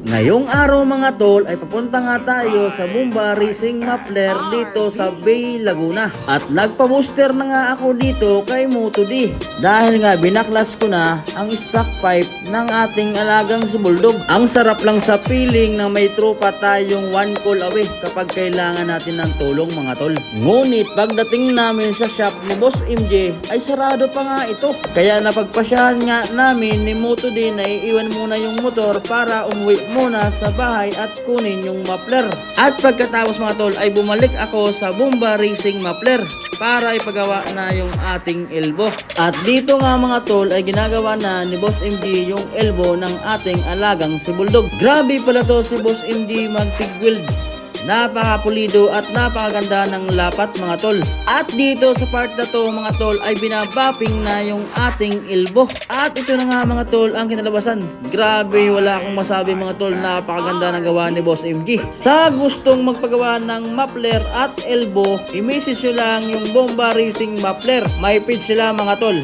Ngayong araw mga tol ay papunta nga tayo sa Bomba Racing Muffler dito sa Bay Laguna. At nagpa-booster na nga ako dito kay Moto-D. Dahil nga binaklas ko na ang stock pipe ng ating alagang si Bulldog. Ang sarap lang sa feeling na may tropa tayong one call away kapag kailangan natin ng tulong mga tol. Ngunit pagdating namin sa shop ni Boss MJ ay sarado pa nga ito. Kaya napagpasyahan nga namin ni Moto-D na iiwan muna yung motor para umuwi muna sa bahay at kunin yung muffler. At pagkatapos mga tol ay bumalik ako sa Bomba Racing Muffler para ipagawa na yung ating elbow. At dito nga mga tol ay ginagawa na ni Boss MD yung elbow ng ating alagang si Bulldog. Grabe pala to si Boss MD mag-tig-weld. Napakapulido at napakaganda ng lapat mga tol. At dito sa part na to mga tol ay binabapping na yung ating elbow. At ito na nga mga tol ang kinalabasan. Grabe, wala akong masabi mga tol, napakaganda ng gawa ni Boss MG. Sa gustong magpagawa ng muffler at elbow, i-message nyo lang yung Bomba Racing Muffler. May page sila mga tol.